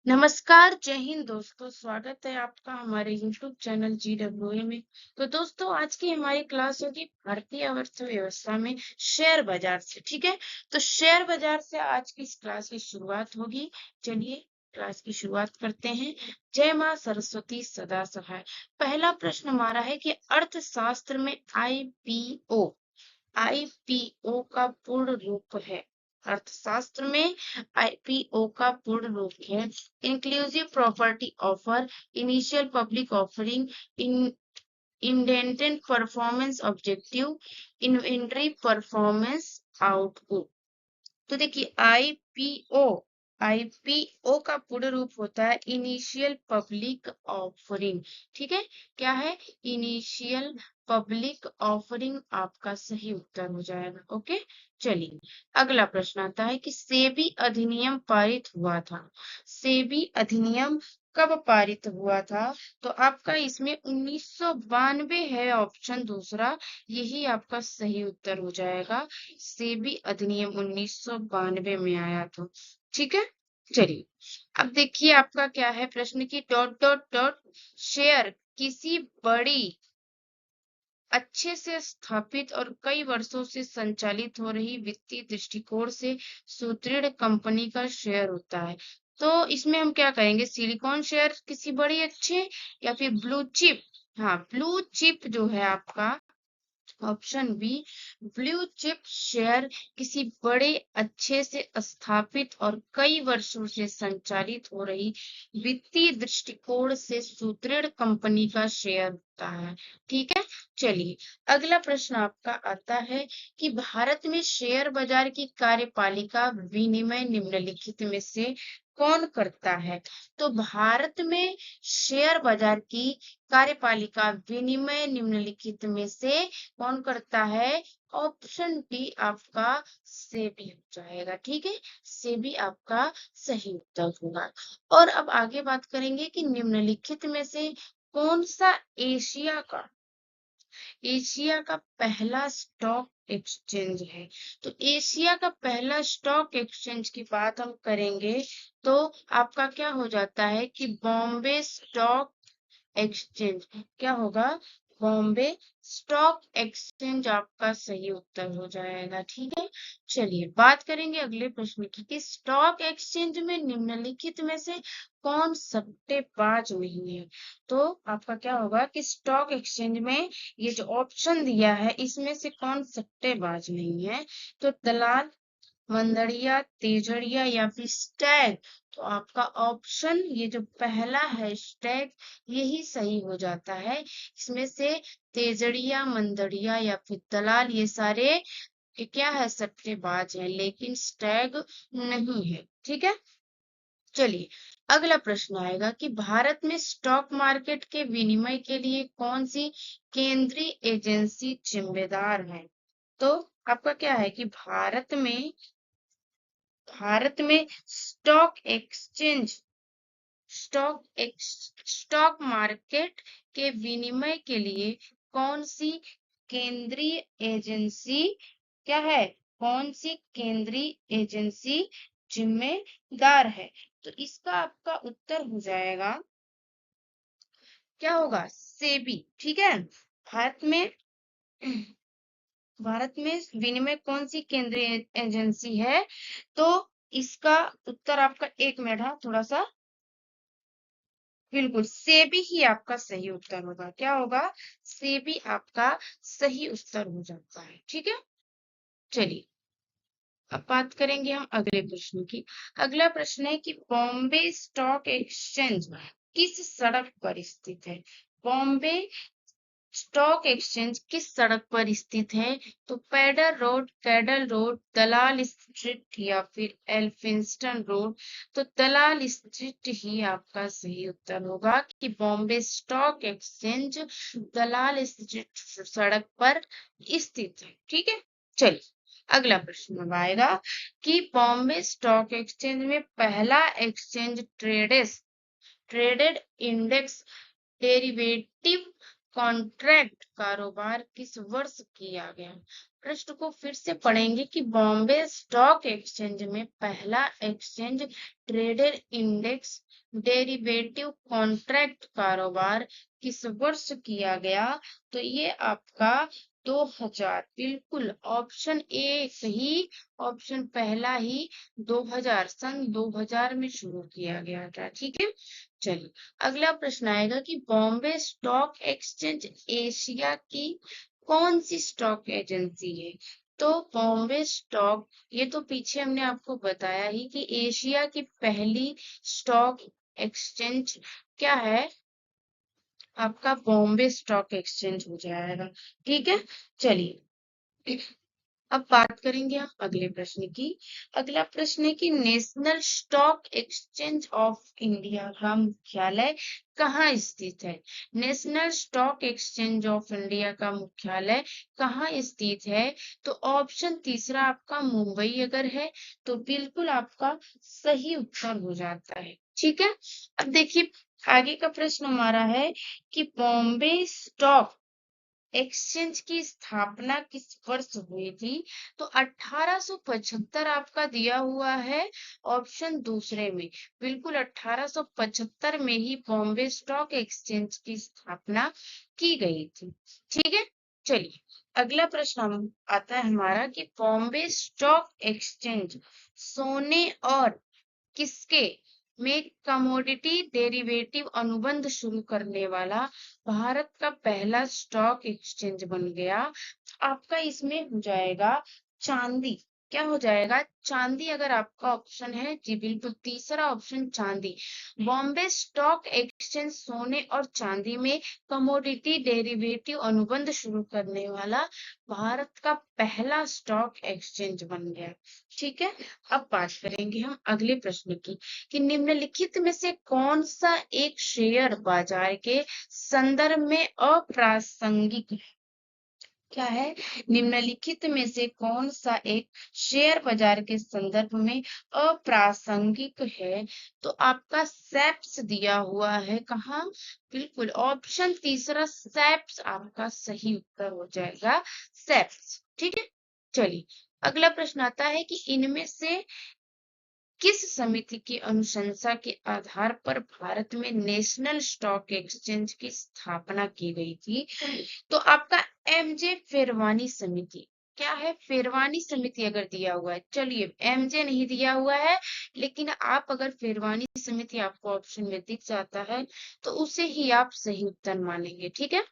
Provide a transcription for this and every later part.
नमस्कार, जय हिंद दोस्तों। स्वागत है आपका हमारे YouTube चैनल GWA में। तो दोस्तों, आज की हमारी क्लास होगी भारतीय अर्थव्यवस्था में शेयर बाजार से। ठीक है, तो शेयर बाजार से आज की इस क्लास की शुरुआत होगी। चलिए क्लास की शुरुआत करते हैं। जय माँ सरस्वती सदा सहाय। पहला प्रश्न हमारा है कि अर्थशास्त्र में आईपीओ का पूर्ण रूप है। अर्थशास्त्र में आईपीओ का पूर्ण रूप है inclusive property offer, initial public offering, in indented performance objective, inventory performance output. तो देखिए आईपीओ का पूर्ण रूप होता है इनिशियल पब्लिक ऑफरिंग। ठीक है, क्या है? इनिशियल पब्लिक ऑफरिंग आपका सही उत्तर हो जाएगा। ओके, चलिए अगला प्रश्न आता है कि सेबी अधिनियम पारित हुआ था। सेबी अधिनियम कब पारित हुआ था? तो आपका इसमें 1992 है, ऑप्शन दूसरा, यही आपका सही उत्तर हो जाएगा। सेबी अधिनियम 1992 में आया था। ठीक है, चलिए अब देखिए आपका क्या है प्रश्न की डॉट डॉट डॉट शेयर किसी बड़ी अच्छे से स्थापित और कई वर्षों से संचालित हो रही वित्तीय दृष्टिकोण से सुदृढ़ कंपनी का शेयर होता है। तो इसमें हम क्या करेंगे? सिलिकॉन शेयर किसी बड़ी अच्छे, या फिर ब्लू चिप? हाँ, ब्लू चिप जो है आपका option B, blue chip share किसी बड़े अच्छे से स्थापित और कई वर्षों से संचालित हो रही वित्तीय दृष्टिकोण से सुदृढ़ कंपनी का शेयर होता है। ठीक है, चलिए अगला प्रश्न आपका आता है कि भारत में शेयर बाजार की कार्यपालिका विनिमय निम्नलिखित में से कौन करता है? तो भारत में शेयर बाजार की कार्यपालिका विनिमय निम्नलिखित में से कौन करता है? ऑप्शन बी आपका सेबी हो जाएगा। ठीक है, सेबी आपका सही उत्तर होगा। और अब आगे बात करेंगे कि निम्नलिखित में से कौन सा एशिया का पहला स्टॉक एक्सचेंज है? तो एशिया का पहला स्टॉक एक्सचेंज की बात हम करेंगे तो आपका क्या हो जाता है कि बॉम्बे स्टॉक एक्सचेंज। क्या होगा? बॉम्बे स्टॉक एक्सचेंज आपका सही उत्तर हो जाएगा। ठीक है, चलिए बात करेंगे अगले प्रश्न की कि स्टॉक एक्सचेंज में निम्नलिखित में से कौन सट्टेबाज नहीं है? तो आपका क्या होगा कि स्टॉक एक्सचेंज में ये जो ऑप्शन दिया है इसमें से कौन सट्टेबाज नहीं है? तो दलाल, मंदड़िया, तेजड़िया या फिर स्टैग? तो आपका ऑप्शन ये जो पहला है स्टैग, यही सही हो जाता है। इसमें से तेजड़िया, मंदड़िया या फिर दलाल ये सारे क्या है? सट्टेबाज हैं, लेकिन स्टैग नहीं है। ठीक है, चलिए अगला प्रश्न आएगा कि भारत में स्टॉक मार्केट के विनिमय के लिए कौन सी केंद्रीय एजेंसी जिम्मेदार है? तो आपका क्या है कि भारत में स्टॉक मार्केट के विनिमय के लिए कौन सी केंद्रीय एजेंसी क्या है? कौन सी केंद्रीय एजेंसी जिम्मेदार है? तो इसका आपका उत्तर हो जाएगा, क्या होगा? सेबी। ठीक है, भारत में भारत में विनिमय कौन सी केंद्रीय एजेंसी है? तो इसका उत्तर आपका, एक मिनट, हाँ थोड़ा सा, बिल्कुल सेबी ही आपका सही उत्तर होगा। क्या होगा? सेबी आपका सही उत्तर हो जाता है। ठीक है, चलिए अब बात करेंगे हम अगले प्रश्न की। अगला प्रश्न है कि बॉम्बे स्टॉक एक्सचेंज किस सड़क पर स्थित है? बॉम्बे स्टॉक एक्सचेंज किस सड़क पर स्थित है? तो पैडर रोड, कैडल रोड, दलाल स्ट्रीट या फिर एल्फिंस्टन रोड? तो दलाल स्ट्रीट ही आपका सही उत्तर होगा कि बॉम्बे स्टॉक एक्सचेंज दलाल स्ट्रीट सड़क पर स्थित है। ठीक है, चलिए अगला प्रश्न अब आएगा कि बॉम्बे स्टॉक एक्सचेंज में पहला exchange traded index derivative contract कारोबार किस वर्ष किया गया? प्रश्न को फिर से पढ़ेंगे कि बॉम्बे स्टॉक एक्सचेंज में पहला exchange traded index derivative contract कारोबार किस वर्ष किया गया। तो ये आपका 2000, बिल्कुल ऑप्शन ए सही, ऑप्शन पहला ही 2000, सन 2000 में शुरू किया गया था। ठीक है, चलिए अगला प्रश्न आएगा कि बॉम्बे स्टॉक एक्सचेंज एशिया की कौन सी स्टॉक एजेंसी है। तो बॉम्बे स्टॉक, ये तो पीछे हमने आपको बताया ही कि एशिया की पहली स्टॉक एक्सचेंज क्या है, आपका बॉम्बे स्टॉक एक्सचेंज हो जाएगा। ठीक है, चलिए अब बात करेंगे हम अगले प्रश्न की। अगला प्रश्न है कि national stock exchange of India का मुख्यालय कहाँ स्थित है। National stock exchange of India का मुख्यालय कहाँ स्थित है। तो ऑप्शन तीसरा आपका मुंबई अगर है तो बिल्कुल आपका सही उत्तर हो जाता है। ठीक है, अब देखिए आगे का प्रश्न हमारा है कि बॉम्बे स्टॉक एक्सचेंज की स्थापना किस वर्ष हुई थी। तो 1875 आपका दिया हुआ है ऑप्शन दूसरे में, बिल्कुल 1875 में ही बॉम्बे स्टॉक एक्सचेंज की स्थापना की गई थी। ठीक है, चलिए अगला प्रश्न आता है हमारा कि बॉम्बे स्टॉक एक्सचेंज सोने और किसके में कमोडिटी डेरिवेटिव अनुबंध शुरू करने वाला भारत का पहला स्टॉक एक्सचेंज बन गया। आपका इसमें हो जाएगा चांदी, क्या हो जाएगा चांदी, अगर आपका ऑप्शन है जी बिल्कुल तीसरा ऑप्शन चांदी। बॉम्बे स्टॉक एक्सचेंज सोने और चांदी में कमोडिटी डेरिवेटिव अनुबंध शुरू करने वाला भारत का पहला स्टॉक एक्सचेंज बन गया। ठीक है, अब बात करेंगे हम अगले प्रश्न की कि निम्नलिखित में से कौन सा एक शेयर बाजार के संदर्भ में अप्रासंगिक है। क्या है, निम्नलिखित में से कौन सा एक शेयर बाजार के संदर्भ में अप्रासंगिक है। तो आपका सेप्स दिया हुआ है कहाँ, बिल्कुल ऑप्शन तीसरा सेप्स आपका सही उत्तर हो जाएगा, सेप्स। ठीक है, चलिए अगला प्रश्न आता है कि इनमें से किस समिति की अनुशंसा के आधार पर भारत में नेशनल स्टॉक एक्सचेंज की स्थापना की गई थी। तो आपका एमजे फेरवानी समिति, क्या है फेरवानी समिति अगर दिया हुआ है, चलिए एमजे नहीं दिया हुआ है लेकिन आप अगर फेरवानी समिति आपको ऑप्शन में दिख जाता है तो उसे ही आप सही उत्तर मानेंगे। ठीक है,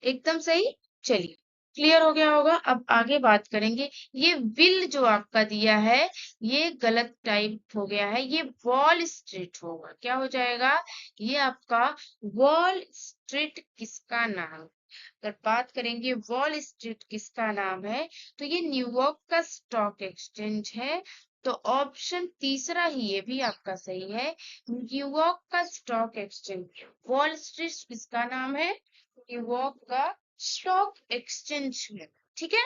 एकदम सही, चलिए क्लियर हो गया होगा। अब आगे बात करेंगे, ये विल जो आपका दिया है ये गलत टाइप हो गया है, ये वॉल स्ट्रीट होगा, क्या हो जाएगा ये आपका वॉल स्ट्रीट किसका नाम। अगर बात करेंगे वॉल स्ट्रीट किसका नाम है तो ये न्यूयॉर्क का स्टॉक एक्सचेंज है। तो ऑप्शन तीसरा ही ये भी आपका सही है, न्यूयॉर्क का स्टॉक एक्सचेंज। वॉल स्ट्रीट किसका नाम है, न्यूयॉर्क का स्टॉक एक्सचेंज है। ठीक है,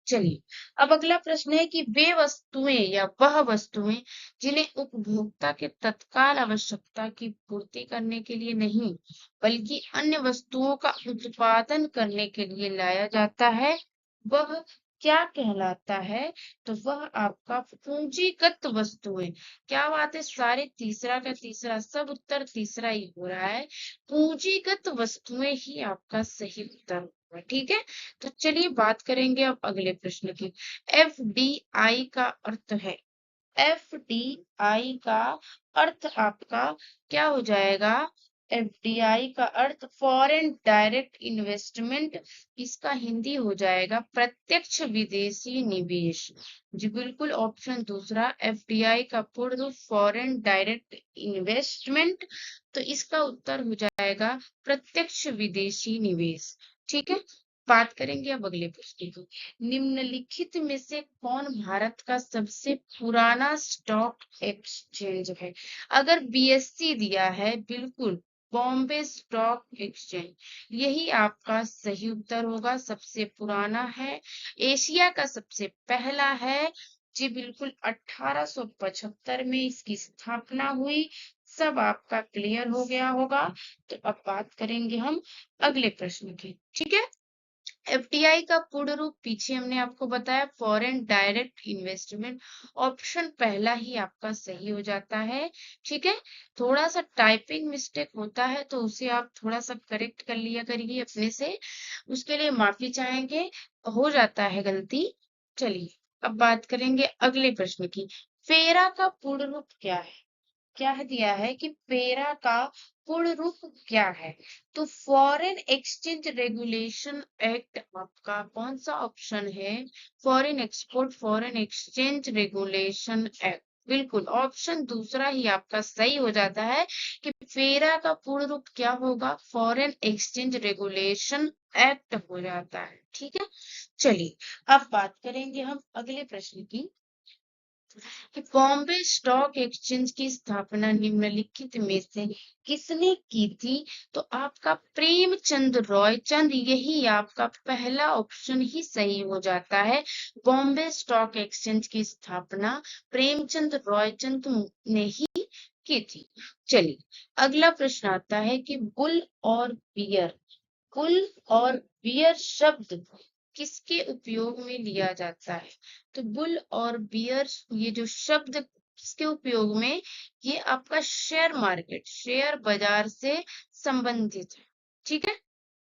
चलिए अब अगला प्रश्न है कि वे वस्तुएं या वह वस्तुएं जिन्हें उपभोक्ता के तत्काल आवश्यकता की पूर्ति करने के लिए नहीं बल्कि अन्य वस्तुओं का उत्पादन करने के लिए लाया जाता है वह क्या कहलाता है। तो वह आपका पूंजीगत वस्तुएं, क्या बात है सारे तीसरा का तीसरा सब उत्तर तीसरा ही हो रहा है, पूंजीगत वस्तुएं ही आपका सही उत्तर होगा। ठीक है, तो चलिए बात करेंगे अब अगले प्रश्न की। एफडीआई का अर्थ है, एफडीआई का अर्थ आपका क्या हो जाएगा, एफडीआई का अर्थ फॉरेन डायरेक्ट इन्वेस्टमेंट, इसका हिंदी हो जाएगा प्रत्यक्ष विदेशी निवेश। जी बिल्कुल ऑप्शन दूसरा, एफडीआई का पूर्ण रूप फॉरेन डायरेक्ट इन्वेस्टमेंट, तो इसका उत्तर हो जाएगा प्रत्यक्ष विदेशी निवेश। ठीक है, बात करेंगे अब अगले प्रश्न की। निम्नलिखित में से कौन भारत का सबसे पुराना स्टॉक एक्सचेंज है। अगर बीएससी दिया है बिल्कुल बॉम्बे स्टॉक एक्सचेंज, यही आपका सही उत्तर होगा, सबसे पुराना है, एशिया का सबसे पहला है। जी बिल्कुल 1875 में इसकी स्थापना हुई, सब आपका क्लियर हो गया होगा। तो अब बात करेंगे हम अगले प्रश्न की। ठीक है, एफडीआई का पूर्ण रूप पीछे हमने आपको बताया, फॉरेन डायरेक्ट इन्वेस्टमेंट। ऑप्शन पहला ही आपका सही हो जाता है। ठीक है, थोड़ा सा टाइपिंग मिस्टेक होता है तो उसे आप थोड़ा सा करेक्ट कर लिया करिए अपने से, उसके लिए माफी चाहेंगे, हो जाता है गलती। चलिए अब बात करेंगे अगले प्रश्न की। फेरा का पूर्ण रूप क्या है? क्या दिया है कि पेरा का पूर्ण रूप क्या है? तो फॉरेन एक्सचेंज रेगुलेशन एक्ट आपका कौन सा ऑप्शन है? Foreign export foreign exchange regulation act, बिल्कुल ऑप्शन दूसरा ही आपका सही हो जाता है कि फेरा का पूर्ण रूप क्या होगा? फॉरेन एक्सचेंज रेगुलेशन एक्ट हो जाता है। ठीक है, चलिए अब बात करेंगे हम अगले प्रश्न की कि बॉम्बे स्टॉक एक्सचेंज की स्थापना निम्नलिखित में से किसने की थी? तो आपका प्रेमचंद रॉयचंद, यही आपका पहला ऑप्शन ही सही हो जाता है। बॉम्बे स्टॉक एक्सचेंज की स्थापना प्रेमचंद रॉयचंद ने ही की थी। चलिए अगला प्रश्न आता है कि बुल और बियर, बुल और बियर शब्द किसके उपयोग में लिया जाता है? तो बुल और बियर ये जो शब्द किसके उपयोग में, ये आपका शेयर मार्केट शेयर बाजार से संबंधित है। ठीक है,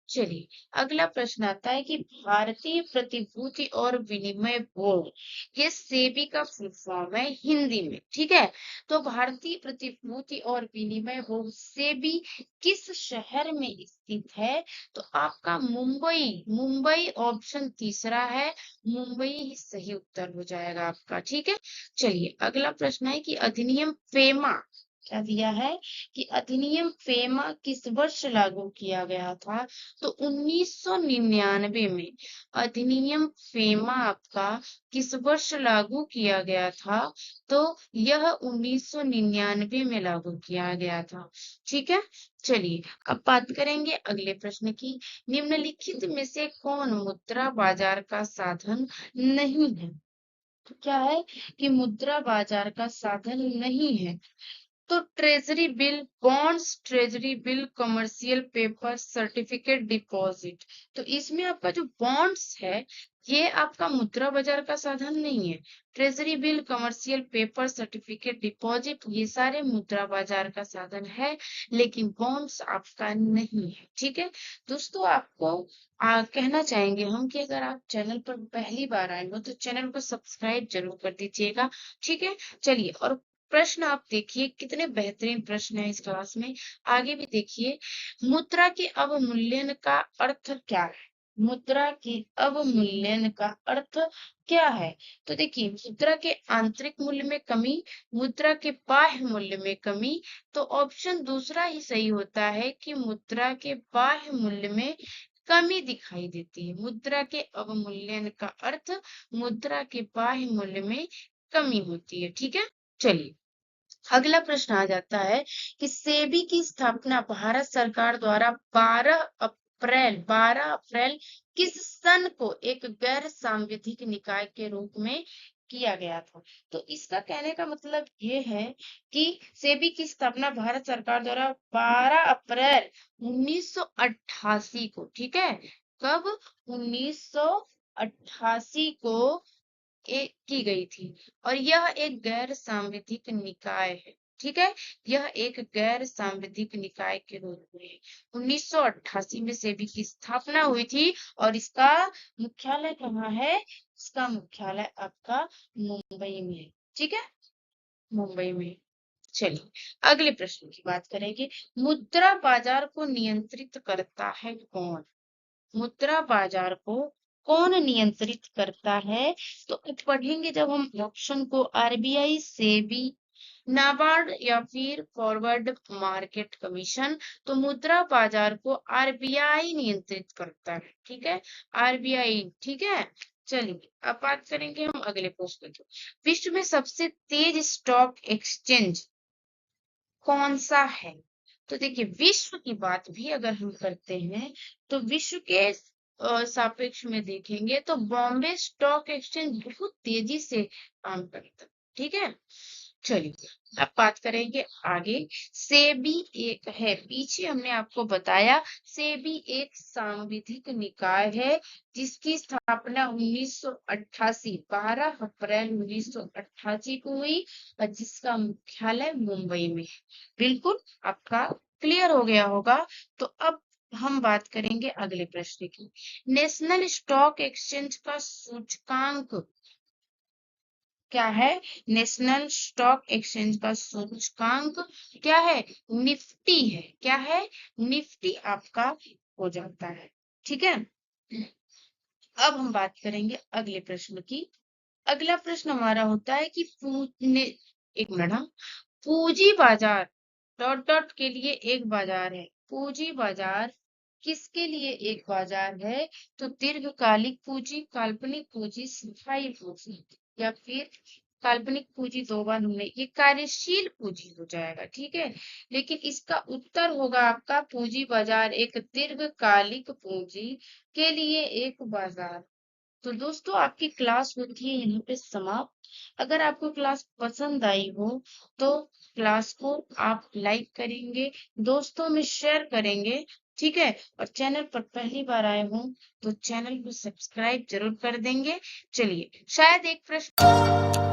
चलिए अगला प्रश्न आता है कि भारतीय प्रतिभूति और विनिमय बोर्ड, ये सेबी का फुल फॉर्म है हिंदी में। ठीक है, तो भारतीय प्रतिभूति और विनिमय बोर्ड सेबी किस शहर में स्थित है? तो आपका मुंबई, मुंबई ऑप्शन तीसरा है, मुंबई ही सही उत्तर हो जाएगा आपका। ठीक है, चलिए अगला प्रश्न है कि अधिनियम फेमा, क्या दिया है कि अधिनियम फेमा किस वर्ष लागू किया गया था? तो 1999 में अधिनियम फेमा आपका किस वर्ष लागू किया गया था? तो यह 1999 में लागू किया गया था। ठीक है, चलिए अब बात करेंगे अगले प्रश्न की। निम्नलिखित में से कौन मुद्रा बाजार का साधन नहीं है? तो क्या है कि मुद्रा बाजार का साधन नहीं है? तो treasury bill, bonds, treasury bill, commercial paper, certificate deposit. तो इसमें आपका जो बॉन्ड्स है ये आपका मुद्रा बाजार का साधन नहीं है। Treasury bill, commercial paper, certificate deposit, ये सारे मुद्रा बाजार का साधन है, लेकिन बॉन्ड्स आपका नहीं है। ठीक है दोस्तों, आपको कहना चाहेंगे हम कि अगर आप चैनल पर पहली बार आए हो तो चैनल को सब्सक्राइब जरूर कर दीजिएगा। ठीक है, चलिए और प्रश्न आप देखिए कितने बेहतरीन प्रश्न है इस क्लास में। आगे भी देखिए, मुद्रा के अवमूल्यन का अर्थ क्या है? मुद्रा के अवमूल्यन का अर्थ क्या है? तो देखिए, मुद्रा के आंतरिक मूल्य में कमी, मुद्रा के बाह्य मूल्य में कमी। तो ऑप्शन दूसरा ही सही होता है कि मुद्रा के बाह्य मूल्य में कमी दिखाई देती है। मुद्रा के अवमूल्यन का अर्थ मुद्रा के बाह्य मूल्य में कमी होती है। ठीक है, चलिए अगला प्रश्न आ जाता है कि सेबी की स्थापना भारत सरकार द्वारा 12 अप्रैल किस सन को एक गैर सांविधिक निकाय के रूप में किया गया था? तो इसका कहने का मतलब ये है कि सेबी की स्थापना भारत सरकार द्वारा 12 अप्रैल 1988 को, ठीक है, कब? 1988 को की गई थी, और यह एक गैर सांविधिक निकाय है। ठीक है, यह एक गैर सांविधिक निकाय के रूप में 1988 में सेबी की स्थापना हुई थी, और इसका मुख्यालय कहाँ है? इसका मुख्यालय आपका मुंबई में है। ठीक है, मुंबई में। चलिए अगले प्रश्न की बात करेंगे। मुद्रा बाजार को नियंत्रित करता है कौन? मुद्रा बाजार को कौन नियंत्रित करता है? तो पढ़ेंगे जब हम ऑप्शन को, आरबीआई, सेबी, नाबार्ड या फिर फॉरवर्ड मार्केट कमीशन। तो मुद्रा बाजार को आरबीआई नियंत्रित करता है। ठीक है, आरबीआई। ठीक है, चलिए अब बात करेंगे हम अगले प्रश्न की। विश्व में सबसे तेज स्टॉक एक्सचेंज कौन सा है? तो देखिए, विश्व की बात भी अगर हम करते हैं तो विश्व के सापेक्ष में देखेंगे तो बॉम्बे स्टॉक एक्सचेंज बहुत तेजी से काम करता है। ठीक है, चलिए अब बात करेंगे आगे। सेबी एक है, पीछे हमने आपको बताया सेबी एक सांविधिक निकाय है जिसकी स्थापना 1988 12 अप्रैल 1988 को हुई और जिसका मुख्यालय मुंबई में है। बिल्कुल आपका क्लियर हो गया होगा। तो अब हम बात करेंगे अगले प्रश्न की। नेशनल स्टॉक एक्सचेंज का सूचकांक क्या है? नेशनल स्टॉक एक्सचेंज का सूचकांक क्या है? निफ्टी है। क्या है? निफ्टी आपका हो जाता है। ठीक है। अब हम बात करेंगे अगले प्रश्न की। अगला प्रश्न हमारा होता है कि एक मिनट, हाँ। पूंजी बाजार डॉट डॉट के लिए एक बाजार है। पूंजी बाजार किसके लिए एक बाजार है? तो दीर्घकालिक पूंजी, काल्पनिक पूंजी, स्थायी पूंजी, या फिर काल्पनिक पूंजी दो बार हमने, ये कार्यशील पूंजी हो जाएगा। ठीक है। लेकिन इसका उत्तर होगा आपका पूंजी बाजार एक दीर्घकालिक पूंजी के लिए एक बाजार। तो दोस्तों आपकी क्लास होती है यहाँ पे समाप्त। अगर आपको क्लास पसंद आई हो तो क्लास को आप लाइक करेंगे, दोस्तों में शेयर करेंगे। ठीक है। और चैनल पर पहली बार आए हो तो चैनल को सब्सक्राइब जरूर कर देंगे। चलिए शायद एक प्रश्न